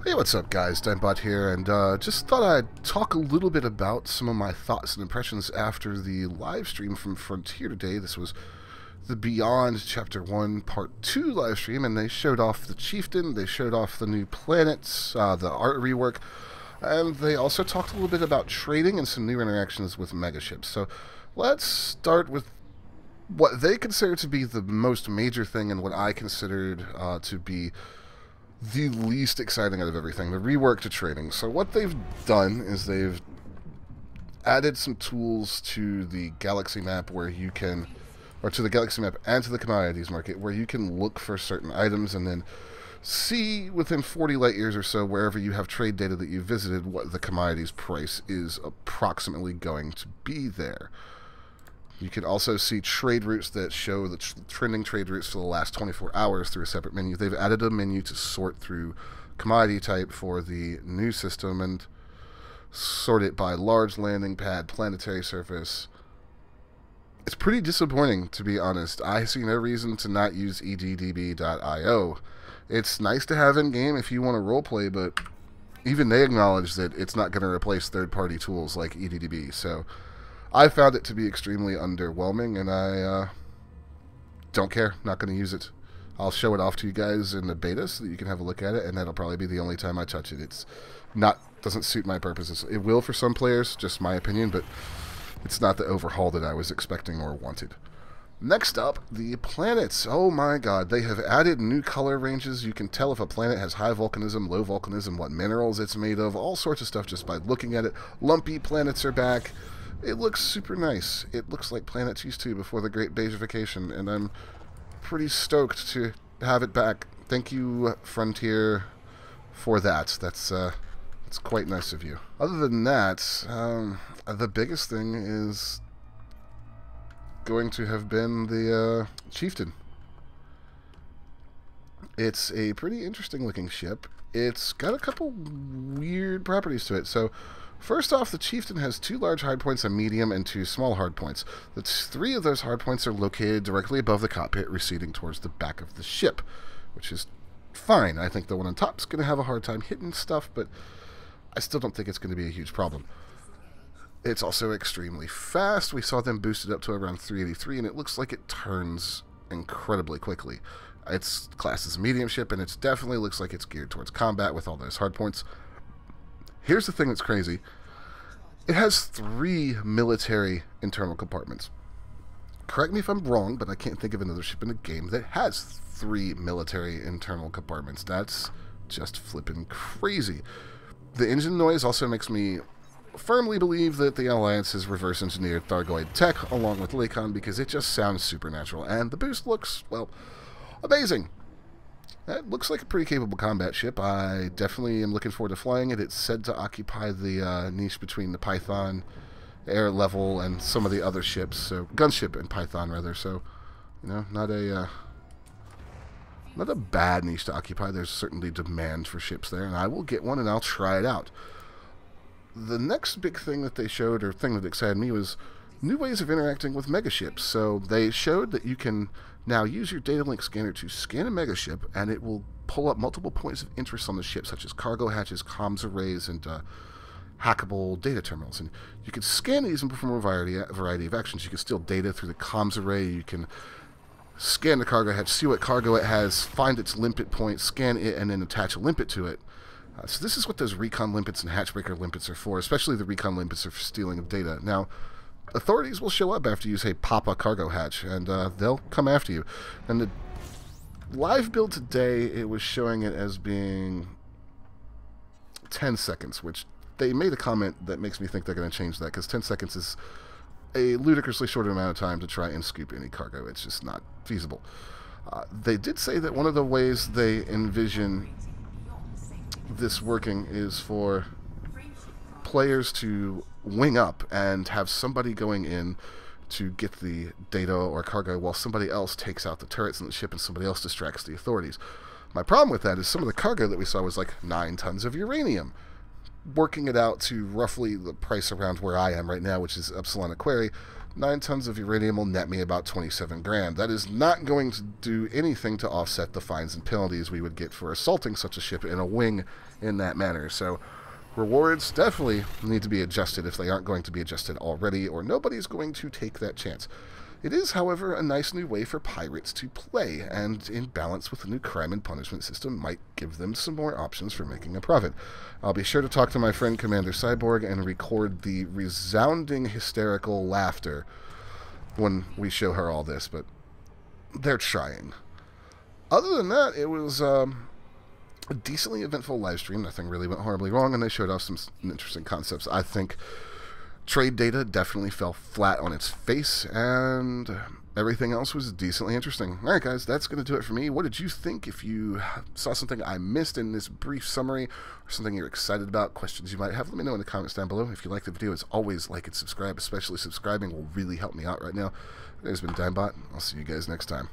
Hey, what's up guys, Dimebot here, and just thought I'd talk a little bit about some of my thoughts and impressions after the live stream from Frontier today. This was the Beyond Chapter 1 Part 2 live stream, and they showed off the Chieftan, they showed off the new planets, the art rework, and they also talked a little bit about trading and some new interactions with megaships. So let's start with what they consider to be the most major thing and what I considered to be the least exciting out of everything, the rework to trading. So what they've done is they've added some tools to the galaxy map where you can, or to the galaxy map and to the commodities market, where you can look for certain items and then see within 40 light years or so, wherever you have trade data that you visited, what the commodities price is approximately going to be there. You can also see trade routes that show the trending trade routes for the last 24 hours through a separate menu. They've added a menu to sort through commodity type for the new system and sort it by large landing pad, planetary surface. It's pretty disappointing, to be honest. I see no reason to not use eddb.io. It's nice to have in-game if you want to roleplay, but even they acknowledge that it's not going to replace third-party tools like eddb, so I found it to be extremely underwhelming, and I don't care. Not going to use it. I'll show it off to you guys in the beta so that you can have a look at it, and that'll probably be the only time I touch it. It's not, doesn't suit my purposes. It will for some players, just my opinion, but it's not the overhaul that I was expecting or wanted. Next up, the planets. Oh my god, they have added new color ranges. You can tell if a planet has high volcanism, low volcanism, what minerals it's made of, all sorts of stuff just by looking at it. Lumpy planets are back. It looks super nice. It looks like planets used to before the Great Beigeification, and I'm pretty stoked to have it back. Thank you, Frontier, for that. That's quite nice of you. Other than that, the biggest thing is going to have been the Chieftan. It's a pretty interesting looking ship. It's got a couple weird properties to it. So first off, the Chieftan has 2 large hardpoints, a medium, and 2 small hardpoints. The 3 of those hardpoints are located directly above the cockpit, receding towards the back of the ship, which is fine. I think the one on top is going to have a hard time hitting stuff, but I still don't think it's going to be a huge problem. It's also extremely fast. We saw them boosted up to around 383, and it looks like it turns incredibly quickly. It's classed as a medium ship, and it definitely looks like it's geared towards combat with all those hardpoints. Here's the thing that's crazy. It has 3 military internal compartments. Correct me if I'm wrong, but I can't think of another ship in the game that has 3 military internal compartments. That's just flippin' crazy. The engine noise also makes me firmly believe that the Alliance has reverse engineered Thargoid tech along with Lakon, because it just sounds supernatural, and the boost looks, well, amazing. It looks like a pretty capable combat ship. I definitely am looking forward to flying it. It's said to occupy the niche between the Python air level and some of the other ships, so gunship and Python rather. So, you know, not a bad niche to occupy. There's certainly demand for ships there, and I will get one and I'll try it out. The next big thing that they showed, or thing that excited me, was new ways of interacting with megaships. So they showed that you can now use your data link scanner to scan a megaship, and it will pull up multiple points of interest on the ship, such as cargo hatches, comms arrays, and hackable data terminals. And you can scan these and perform a variety of actions. You can steal data through the comms array. You can scan the cargo hatch, see what cargo it has, find its limpet point, scan it, and then attach a limpet to it. So this is what those recon limpets and hatchbreaker limpets are for, especially the recon limpets are for stealing of data. Now, authorities will show up after you say pop a cargo hatch, and they'll come after you. And the live build today, it was showing it as being 10 seconds, which they made a comment that makes me think they're going to change that, because 10 seconds is a ludicrously short amount of time to try and scoop any cargo. It's just not feasible. They did say that one of the ways they envision this working is for players to wing up and have somebody going in to get the data or cargo while somebody else takes out the turrets in the ship and somebody else distracts the authorities. My problem with that is some of the cargo that we saw was like 9 tons of uranium. Working it out to roughly the price around where I am right now, which is Epsilon Aquarii, 9 tons of uranium will net me about 27 grand. That is not going to do anything to offset the fines and penalties we would get for assaulting such a ship in a wing in that manner. So rewards definitely need to be adjusted if they aren't going to be adjusted already, or nobody's going to take that chance. It is, however, a nice new way for pirates to play, and in balance with the new crime and punishment system might give them some more options for making a profit. I'll be sure to talk to my friend Commander Cyborg and record the resounding hysterical laughter when we show her all this, but they're trying. Other than that, it was a decently eventful live stream. Nothing really went horribly wrong, and they showed off some interesting concepts. I think trade data definitely fell flat on its face, and everything else was decently interesting. Alright guys, that's going to do it for me. What did you think? If you saw something I missed in this brief summary, or something you're excited about, questions you might have, let me know in the comments down below. If you like the video, as always, like and subscribe. Especially subscribing will really help me out right now. There's been Dimebot. I'll see you guys next time.